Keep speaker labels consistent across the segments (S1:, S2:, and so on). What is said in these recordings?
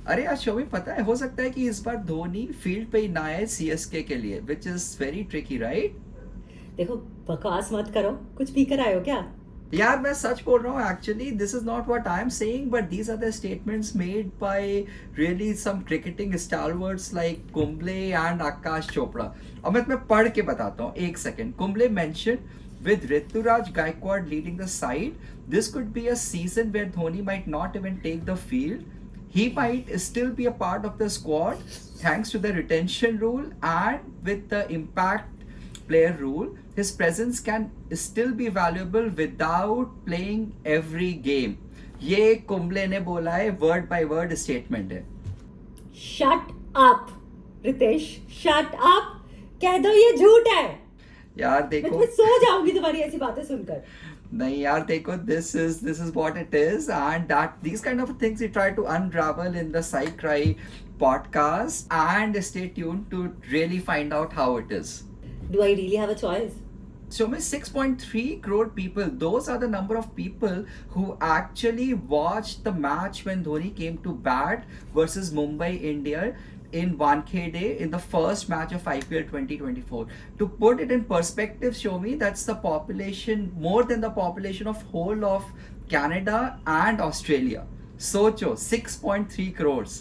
S1: अरे यार शोभी, पता है, हो सकता है कि इस बार धोनी फील्ड पे ही ना आए सीएसके के लिए, which is very tricky, right?
S2: देखो, बकवास मत करो, कुछ पी कर आए हो क्या?
S1: यार मैं सच बोल रहा हूँ, actually this is not what I am saying, but these are the statements made by really some cricketing stalwarts like Kumble and Aakash Chopra. अब मैं तुम्हें पढ़ के बताता हूँ, एक second. Kumble mention with Rituraj Gaikwad leading the side, this could be a season where Dhoni might not even take the field. He might still be a part of the squad thanks to the retention rule, and with the impact player rule, his presence can still be valuable without playing every game. ये कुंबले ने बोला है, word by word statement है।
S2: Shut up Ritesh, shut up. कह दो ये झूठ है।
S1: यार
S2: मैं
S1: देखो,
S2: तुम्हें सो जाऊंगी तुम्हारी ऐसी बातें सुनकर।
S1: नहीं यार देखो, this is what it is, and that these kind of things we try to unravel in the Psych Cry podcast, and stay tuned to really find out how it is.
S2: Do I really have a choice?
S1: So, 6.3 crore people, those are the number of people who actually watched the match when Dhoni came to bat versus Mumbai India in Wankhede in the first match of IPL 2024. To put it in perspective, Shomi, that's the population, more than the population of whole of Canada and Australia. Socho, 6.3 crores.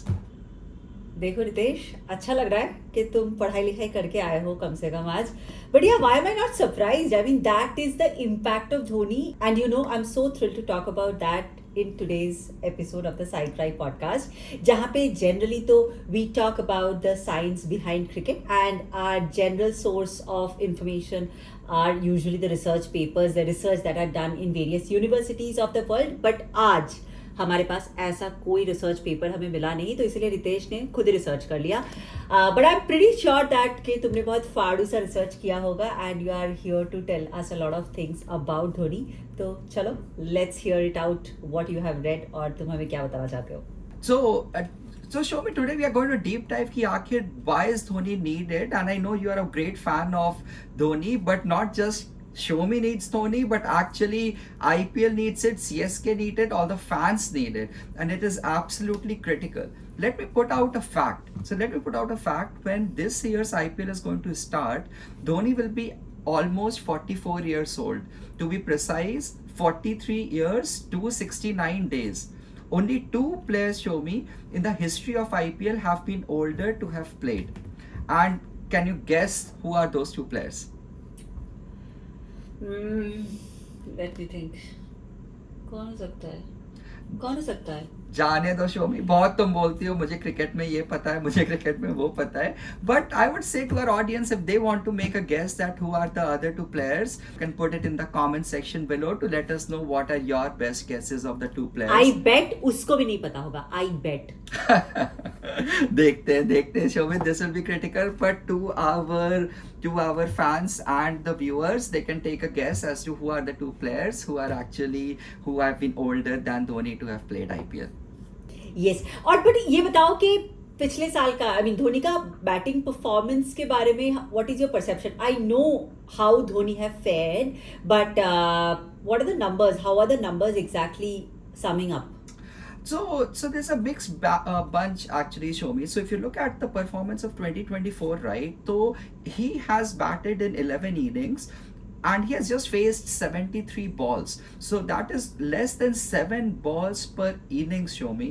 S2: देखो रितेश, अच्छा लग रहा है कि तुम पढ़ाई लिखाई करके आए हो कम से कम आज। But yeah why am I not surprised? I mean that is the impact of Dhoni, and you know I am so thrilled to talk about that in today's episode of the side cry podcast, जहाँ पे generally तो we talk about the science behind cricket, and our general source of information are usually the research papers, the research that are done in various universities of the world. But आज हमारे पास ऐसा कोई research paper हमें मिला नहीं, तो इसलिए रितेश ने खुद रिसर्च कर लिया। But I am pretty sure that कि तुमने बहुत फाड़ू सा रिसर्च किया होगा, and you are here to tell us a lot of things about Dhoni. तो चलो, let's hear it out what you have read, और तुम हमें क्या बताना चाहते हो।
S1: So Shomi, today we are going to deep dive कि आखिर why is Dhoni needed, and I know you are a great fan of Dhoni, but not just Shomi needs Dhoni, but actually IPL needs it, CSK need it, all the fans need it, and it is absolutely critical. Let me put out a fact. When this year's IPL is going to start, Dhoni will be almost 44 years old. To be precise, 43 years, 269 days. Only two players, show me, in the history of IPL have been older to have played. And can you guess who are those two players?
S2: Let me think. कौन हो सकता है?
S1: जाने दो शोमी, बहुत तुम बोलती हो मुझे क्रिकेट में ये पता है, मुझे क्रिकेट में वो पता है, but I would say to our audience, if they want to make a guess that who are the other two players, can put it in the comment section below to let us know what are your best guesses of the two players.
S2: I bet उसको भी नहीं पता होगा, I bet.
S1: देखते हैं शोमी, this will be critical, but to our fans and the viewers, they can take a guess as to who are the two players who have been older than Dhoni to have played IPL.
S2: Yes, और but ये बताओ कि पिछले साल का, I mean Dhoni का batting performance के बारे में what is your perception? I know how Dhoni have fared, but what are the numbers? How are the numbers exactly summing up?
S1: So there's a mixed bunch actually, Shomi. So if you look at the performance of 2024, right? So he has batted in 11 innings, and he has just faced 73 balls. So that is less than 7 balls per innings, Shomi.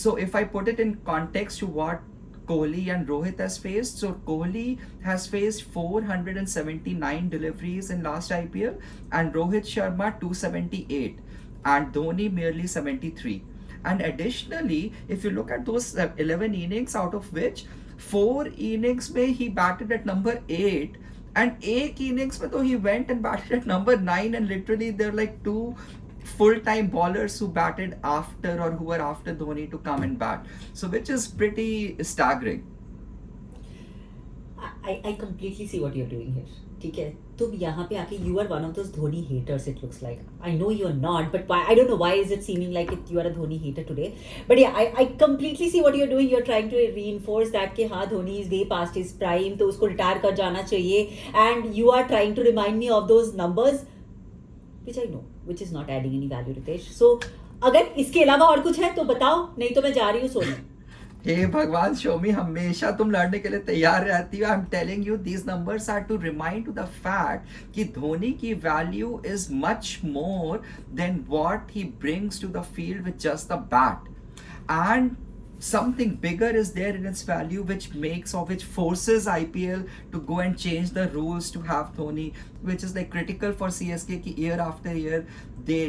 S1: So if I put it in context to what Kohli and Rohit has faced, so Kohli has faced 479 deliveries in last IPL, and Rohit Sharma 278, and Dhoni merely 73. And additionally, if you look at those 11 innings, out of which 4 innings में he batted at number 8, and 8 innings में तो he went and batted at number 9, and literally they're like two full-time bowlers who batted after, or who were after Dhoni to come and bat. So which is pretty staggering.
S2: I completely see what you're doing here. ठीक है, तुम यहाँ पे आके you are one of those Dhoni haters, it looks like. I know you're not, but why? I don't know why is it seeming like you are a Dhoni hater today. But yeah, I completely see what you're doing. You're trying to reinforce that कि हाँ Dhoni is way past his prime, तो उसको retire कर जाना चाहिए, and you are trying to remind me of those numbers, which I know, which is not adding any value, Ritesh. So अगर इसके अलावा और कुछ है तो बताओ, नहीं तो मैं जा रही हूँ सोने।
S1: हे भगवान शोमी, हमेशा तुम लड़ने के लिए तैयार रहती हो. I am telling you these numbers are to remind to the fact कि धोनी की value is much more than what he brings to the field with just the bat. And something bigger is there in its value which makes or which forces IPL to go and change the rules to have Dhoni, which is like critical for CSK ki year after year they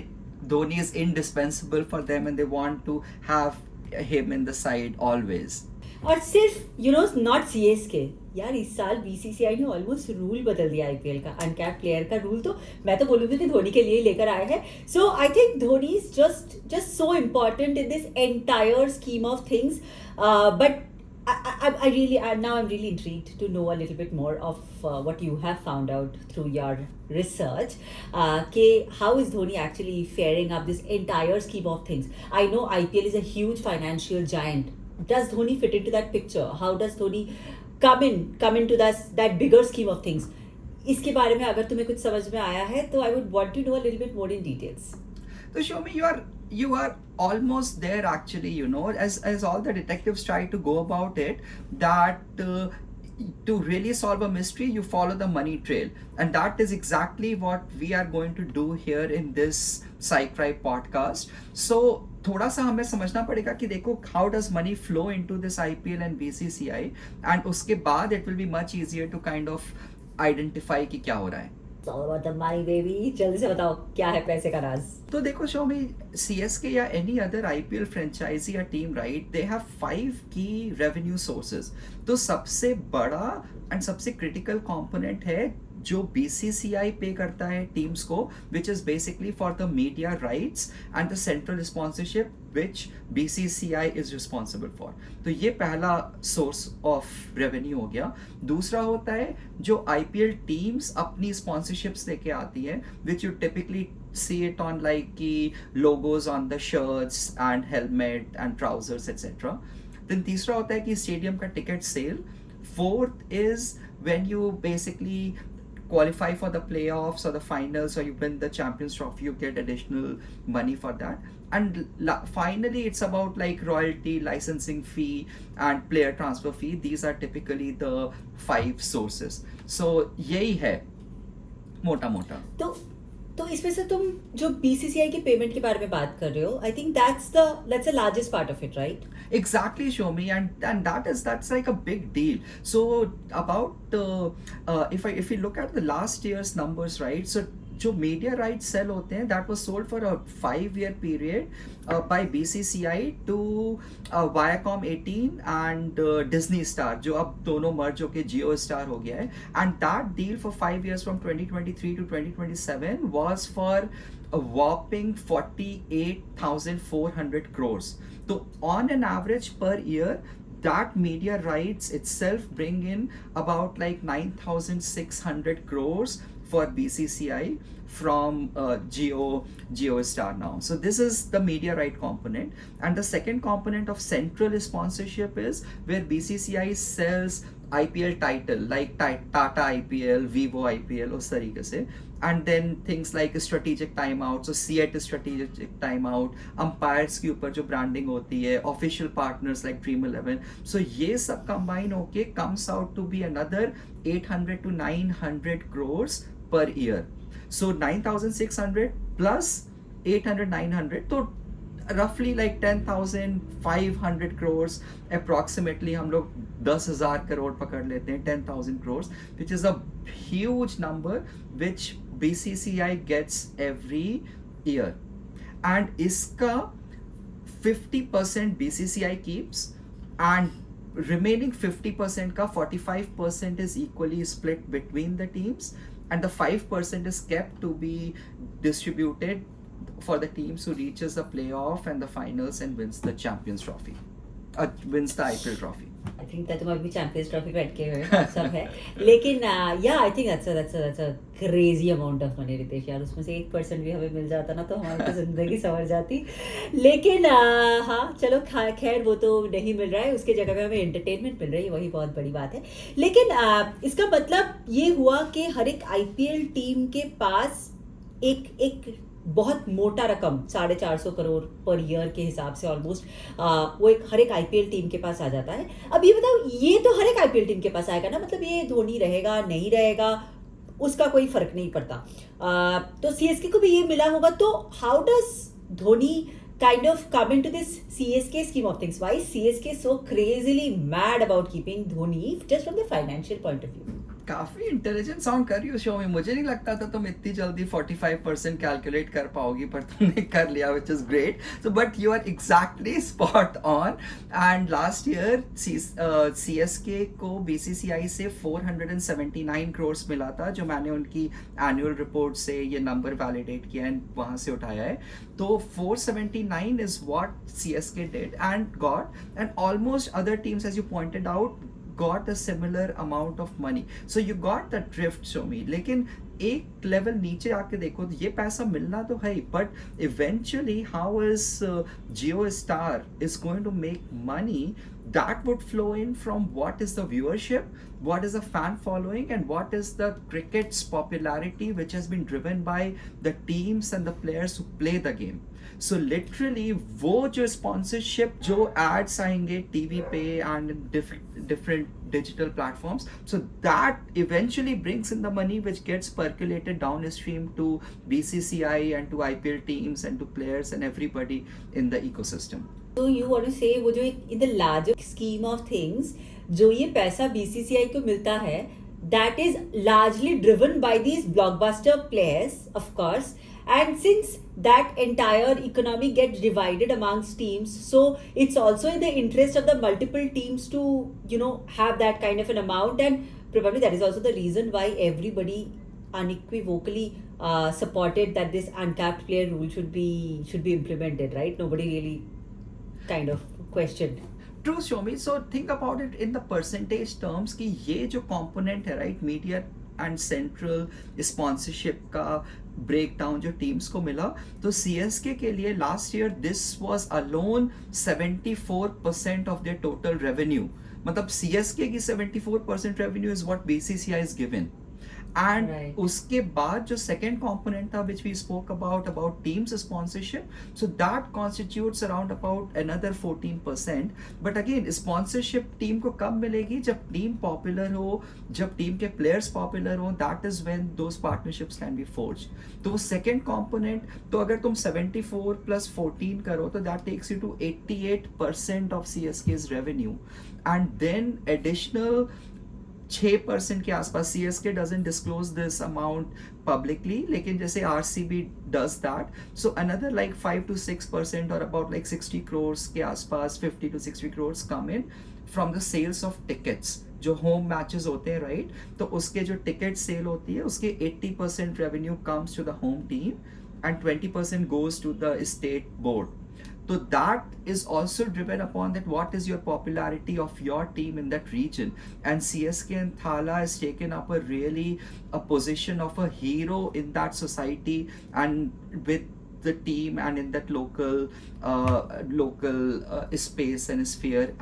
S1: Dhoni is indispensable for them and they want to have him in the side always.
S2: और सिर्फ you know not CSK, यार इस साल BCCI ने almost rule बदल दिया IPL का. Uncapped player का रूल तो मैं तो बोलूँगी कि धोनी के लिए ही लेकर आए हैं. So I think Dhoni is just so important in this entire scheme of things. But I really now I'm really intrigued to know a little bit more of what you have found out through your research. How is Dhoni actually faring up this entire scheme of things? I know IPL is a huge financial giant. Does Dhoni fit into that picture? How does Dhoni come into that bigger scheme of things? इसके बारे में अगर तुम्हें कुछ समझ में आया है तो I would want to know a little bit more in details.
S1: So Shomi, you are almost there actually, you know, as all the detectives try to go about it, that to really solve a mystery you follow the money trail, and that is exactly what we are going to do here in this Psych podcast. So थोड़ा सा हमें समझना पड़ेगा कि देखो how does money flow into this IPL and BCCI, and उसके बाद it will be much easier to kind of identify कि क्या हो रहा है.
S2: It's all about the money, baby. जल्दी से बताओ क्या है पैसे का राज.
S1: तो देखो शोमी, CSK या any other IPL franchisee या team, right, they have 5 key revenue sources. तो सबसे बड़ा and सबसे critical component है जो BCCI पे करता है टीम्स को, which is basically for the media rights and the central sponsorship which BCCI is responsible for. तो ये पहला source of revenue हो गया. दूसरा होता है जो IPL teams अपनी sponsorships लेके आती हैं, which you typically see it on like की logos on the shirts and helmet and trousers etc. Then तीसरा होता है कि stadium का ticket sale. Fourth is when you basically qualify for the playoffs or the finals or you win the Champions Trophy, you get additional money for that. And finally it's about like royalty, licensing fee and player transfer fee. These are typically the 5 sources. So यही है मोटा मोटा.
S2: तो इसमें से तुम जो BCCI की पेमेंट के बारे में बात कर रहे हो, आई think that's the largest part of it, right?
S1: Exactly, Shomi, and that's like a big deal. So about if we look at the last year's numbers, right? So जो media rights sell होते हैं, that was sold for a 5-year period by BCCI to Viacom 18 and Disney Star, जो अब दोनों merge होके Jio Star हो गया है. And that deal for 5 years from 2023 to 2027 was for a whopping 48,400 crores. So on an average per year, that media rights itself bring in about like 9,600 crores for BCCI from Jio Star now. So this is the media right component, and the second component of central sponsorship is where BCCI sells IPL title like Tata IPL, Vivo IPL उस तरीके से, and then things like strategic timeout, so CET strategic timeout, umpires के ऊपर जो branding होती है, official partners like Dream 11. So ये सब combine होके comes out to be another 800 to 900 crores per year. So 9,600 plus 800, 900, तो roughly like 10,500 crores approximately. हम लोग 10,000 करोड़ पकड़ लेते हैं, 10,000 crores, which is a huge number which BCCI gets every year. And इसका 50% BCCI keeps, and remaining 50% का 45% is equally split between the teams, and the 5% is kept to be distributed for the teams who reaches the playoff and the finals and wins the Champions Trophy, wins the IPL trophy.
S2: I think that तुम्हारे भी champions trophy पे अटके हुए सब है, लेकिन yeah I think that's a crazy amount of money Ritesh यार. उसमें से 1% भी हमें मिल जाता ना तो हमारी तो जिंदगी संवर जाती. लेकिन हाँ चलो खैर वो तो नहीं मिल रहा है, उसके जगह पे हमें एंटरटेनमेंट मिल रही है, वही बहुत बड़ी बात है. लेकिन इसका मतलब ये हुआ कि हर एक IPL टीम के पास एक बहुत मोटा रकम 450 करोड़ पर ईयर के हिसाब से ऑलमोस्ट वो एक हर एक आईपीएल टीम के पास आ जाता है. अब ये बताओ, ये तो हर एक आईपीएल टीम के पास आएगा ना, मतलब ये धोनी रहेगा नहीं रहेगा उसका कोई फर्क नहीं पड़ता. तो सीएसके को भी ये मिला होगा. तो how does Dhoni kind of come into this CSK scheme of things? Why is CSK so crazily mad about keeping Dhoni just from the financial point of view?
S1: काफी इंटेलिजेंट साउंड कर रही हो शो में. मुझे नहीं लगता था तुम इतनी जल्दी 45% कैलकुलेट कर पाओगी, पर तुमने कर लिया, which is great. So but you are exactly spot on. And last year CSK को BCCI से 479 करोड़ मिला था, जो मैंने उनकी एनुअल रिपोर्ट से ये नंबर वैलिडेट किया एंड वहां से उठाया है. तो 479 is what CSK did and got, and almost other teams, as you pointed out, got a similar amount of money. So you got the drift, Shomi. लेकिन एक लेवल नीचे आके देखो तो ये पैसा मिलना तो है, but eventually how is Jio Star is going to make money? That would flow in from what is the viewership, what is the fan following, and what is the cricket's popularity, which has been driven by the teams and the players who play the game. So literally वो जो sponsorship, जो ads आएंगे TV पे and different digital platforms, so that eventually brings in the money which gets percolated downstream to BCCI and to IPL teams and to players and everybody in the ecosystem.
S2: So you want to say वो जो in the larger scheme of things जो ये पैसा BCCI को मिलता है, that is largely driven by these blockbuster players, of course. And since that entire economy gets divided amongst teams, so it's also in the interest of the multiple teams to, you know, have that kind of an amount. And probably that is also the reason why everybody unequivocally supported that this uncapped player rule should be implemented, right? Nobody really kind of questioned.
S1: True, Shomi. So think about it in the percentage terms कि ये जो component है, right, media and central sponsorship का breakdown जो teams को मिला, तो CSK के लिए last year this was alone 74% of their total revenue. मतलब CSK की 74% revenue is what BCCI is given. And
S2: Right.
S1: उसके बाद जो second component था which we spoke about teams sponsorship, so that constitutes around about another 14%. But again sponsorship team को कब मिलेगी? जब team popular हो, जब team के players popular हो, that is when those partnerships can be forged. तो वो second component, तो अगर तुम 74 plus 14 करो तो that takes you to 88% of CSK's revenue. And then additional 6% के आसपास, CSK doesn't disclose this amount publicly, लेकिन जैसे RCB does that, so another like 5 to 6% or about like 60 crores के आसपास, 50 to 60 crores come in from the sales of tickets. जो home matches होते हैं, right, तो उसके जो ticket sale होती है उसके 80% revenue comes to the home team and 20% goes to the state board. So that is also driven upon that what is your popularity of your team in that region. And CSK and Thala has taken up a position of a hero in that society and with the team and in that local space and sphere.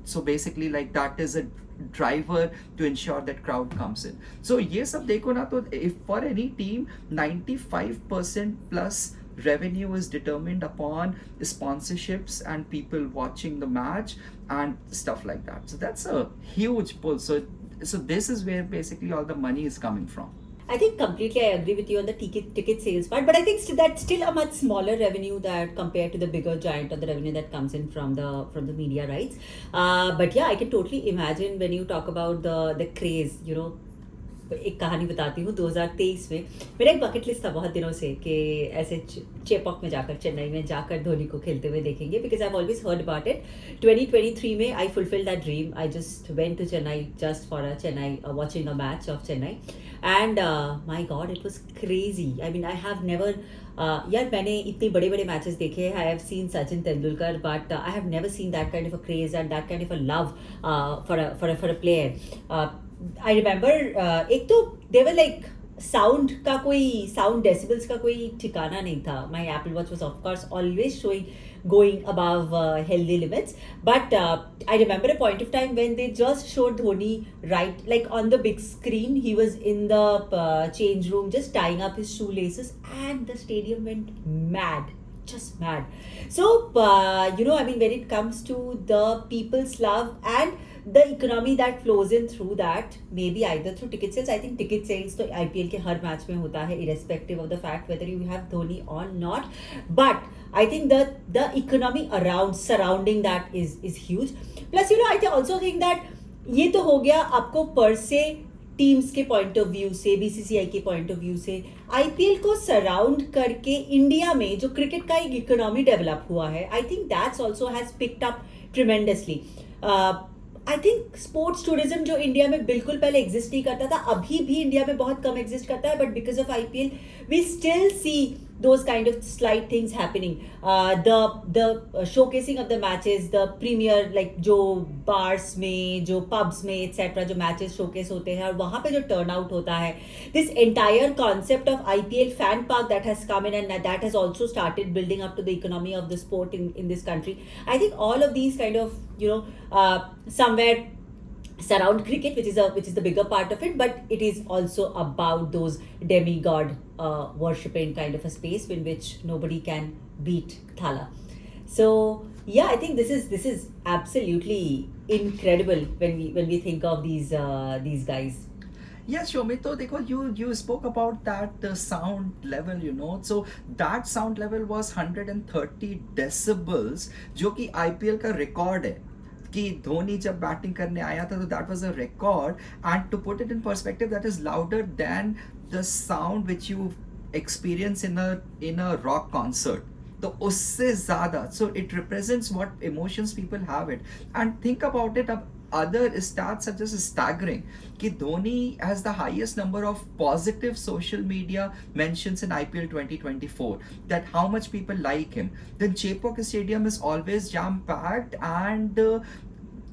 S1: So basically like that is a driver to ensure that crowd comes in. So ये सब देखो ना, तो if for any team 95% plus revenue is determined upon sponsorships and people watching the match and stuff like that. So that's a huge pull. So this is where basically all the money is coming from.
S2: I think completely I agree with you on the ticket sales part, but I think that's still a much smaller revenue that compared to the bigger giant or the revenue that comes in from the media rights. But yeah, I can totally imagine when you talk about the craze, you know. एक कहानी बताती हूँ. 2023 में मेरा एक bucket list था बहुत दिनों से कि ऐसे चेपॉक में जाकर, चेन्नई में जाकर धोनी को खेलते हुए देखेंगे, because I always heard about it. 2023 में I fulfil that dream. I just went to Chennai just for Chennai watching a match of Chennai, and my god it was crazy. I mean I have never यार मैंने इतने बड़े बड़े matches देखे हैं. I have seen Sachin Tendulkar, but I have never seen that kind of a craze and that kind of a love for a player. I remember एक तो देवर like sound decibels का कोई ठिकाना नहीं था. माई Apple watch was of course always showing going above healthy limits. But I remember a point of time when they just showed Dhoni right, like on the big screen. He was in the change room just tying up his shoelaces, and the stadium went mad, just mad. So, I mean, when it comes to the people's love and the economy that flows in through that, maybe either through ticket sales. I think ticket sales तो IPL के हर match में होता है, irrespective of the fact whether you have Dhoni or not. But I think the economy around surrounding that is huge. Plus, I also think that ये तो हो गया आपको पर से टीम्स के पॉइंट ऑफ व्यू से, बीसीसीआई के पॉइंट ऑफ व्यू से. आईपीएल को सराउंड करके इंडिया में जो क्रिकेट का एक इकोनॉमी डेवलप हुआ है, I think that's also has picked up tremendously. I think sports tourism जो इंडिया में बिल्कुल पहले एग्जिस्ट नहीं करता था, अभी भी इंडिया में बहुत कम एग्जिस्ट करता है, but because of IPL we still see those kind of slight things happening. The showcasing of the matches, the premiere, like जो bars में, जो pubs में etc. जो matches showcase होते हैं और वहाँ पे जो turnout होता है, this entire concept of IPL fan park that has come in and that has also started building up to the economy of the sport in this country. I think all of these kind of somewhere surround cricket, which is the bigger part of it, but it is also about those demigod worshipping kind of a space in which nobody can beat Thala. So yeah, I think this is absolutely incredible when we think of these guys.
S1: Yes, Shomito, देखो, you spoke about that sound level, so that sound level was 130 decibels, जो कि IPL का record है. कि धोनी जब batting करने आया था तो that was a record, and to put it in perspective that is louder than the sound which you experience in a rock concert. तो उससे ज़्यादा, so it represents what emotions people have it. And think about it, अब other stats are just staggering. Ki Dhoni has the highest number of positive social media mentions in IPL 2024. That how much people like him. Then Chepauk Stadium is always jam packed, and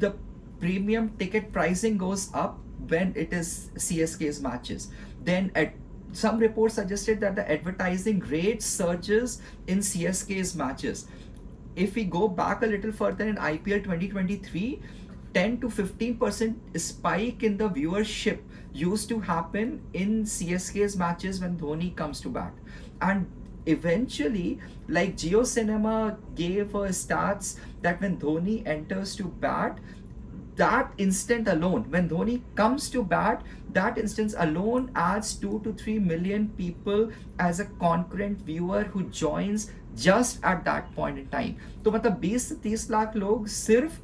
S1: the premium ticket pricing goes up when it is CSK's matches. Then some reports suggested that the advertising rate surges in CSK's matches. If we go back a little further in IPL 2023, 10 to 15% spike in the viewership used to happen in CSK's matches when Dhoni comes to bat. And eventually, like Jio Cinema gave stats that when Dhoni enters to bat, that instant alone, when Dhoni comes to bat, that instance alone adds 2 to 3 million people as a concurrent viewer who joins just at that point in time. तो मतलब 20 से 30 लाख लोग सिर्फ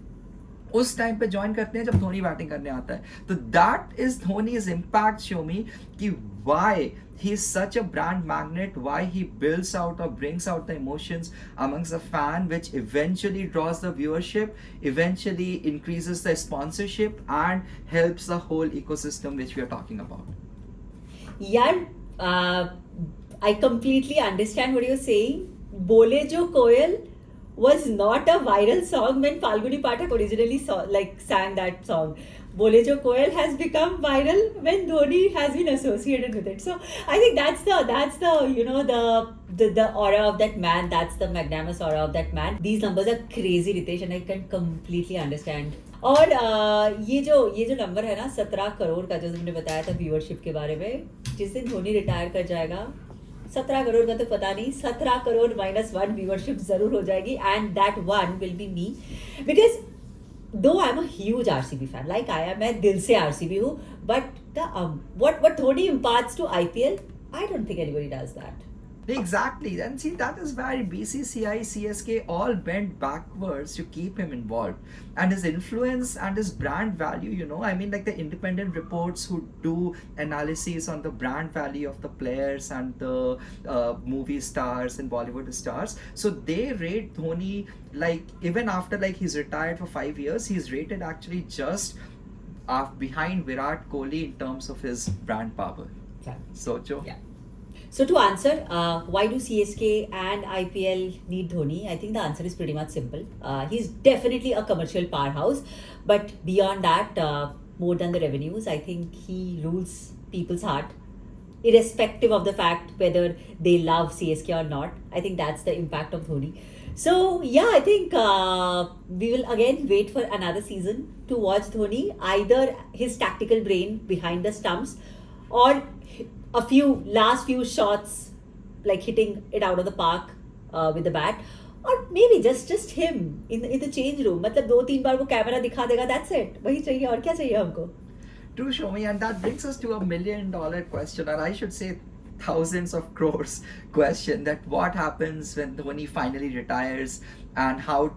S1: उस time पे join करते हैं जब धोनी बैटिंग करने आता है. तो दैट इज धोनीज इम्पैक्ट, शोमी, कि why he is such a brand magnet, why he builds out or brings out the emotions amongst the fan, which eventually draws the viewership, eventually increases the sponsorship and helps the whole ecosystem which we are talking about.
S2: यार, I completely understand what you're saying. बोले जो कोयल was not a viral song when Falguni Pathak originally sang that song. Bole Jo Koel has become viral when Dhoni has been associated with it. So I think that's the aura of that man. That's the magnanimous aura of that man. These numbers are crazy, Ritesh, and I can completely understand. और ये जो number है ना 17 करोड़ का, जो तुमने बताया था व्यूअरशिप के बारे में, जिस दिन धोनी रिटायर कर जाएगा, 17 करोड़ का तो पता नहीं, 17 करोड़ -1 व्यूअरशिप जरूर हो जाएगी, and that one will be me. Because though I am a huge RCB fan, like I am, मैं दिल से आरसीबी हूँ, but what Dhoni imparts to IPL, I don't think anybody does that.
S1: Exactly, and see, that is why BCCI, CSK all bent backwards to keep him involved, and his influence and his brand value, I mean, like the independent reports who do analyses on the brand value of the players and the movie stars and Bollywood stars, so they rate Dhoni, like even after like he's retired for 5 years, he's rated actually just behind Virat Kohli in terms of his brand power.
S2: Yeah.
S1: So Joe.
S2: Yeah. So to answer, why do CSK and IPL need Dhoni? I think the answer is pretty much simple. He's definitely a commercial powerhouse, but beyond that, more than the revenues, I think he rules people's heart, irrespective of the fact whether they love CSK or not. I think that's the impact of Dhoni. So yeah, I think we will again wait for another season to watch Dhoni, either his tactical brain behind the stumps, or a few last few shots, like hitting it out of the park with the bat, or maybe just him in the change room. मतलब 2-3 बार वो camera दिखा देगा. That's it. वही चाहिए और क्या चाहिए हमको.
S1: True, Shomi, and that brings us to $1 million question, or I should say thousands of crores question, that what happens when Dhoni finally retires, and how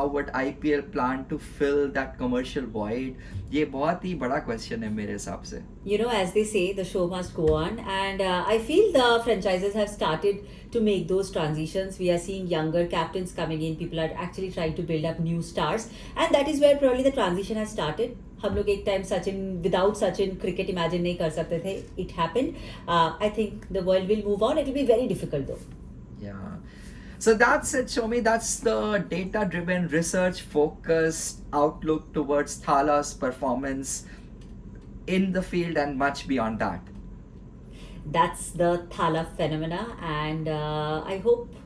S1: would IPL plan to fill that commercial void? ये बहुत ही बड़ा question है मेरे हिसाब से.
S2: You know, as they say, the show must go on, and I feel the franchises have started to make those transitions. We are seeing younger captains coming in. People are actually trying to build up new stars, and that is where probably the transition has started. हम लोग एक time Sachin without Sachin cricket imagine नहीं कर सकते थे. It happened. I think the world will move on. It will be very difficult दो.
S1: Yeah. So that's it, Shomi. That's the data-driven, research-focused outlook towards Thala's performance in the field and much beyond that.
S2: That's the Thala phenomena, and I hope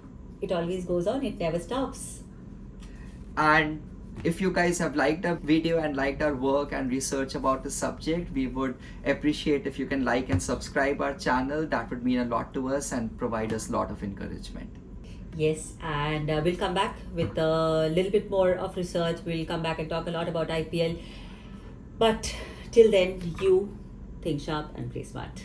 S2: it always goes on. It never stops.
S1: And if you guys have liked our video and liked our work and research about the subject, we would appreciate if you can like and subscribe our channel. That would mean a lot to us and provide us a lot of encouragement.
S2: Yes, and we'll come back with a little bit more of research. We'll come back and talk a lot about IPL. But till then, you think sharp and play smart.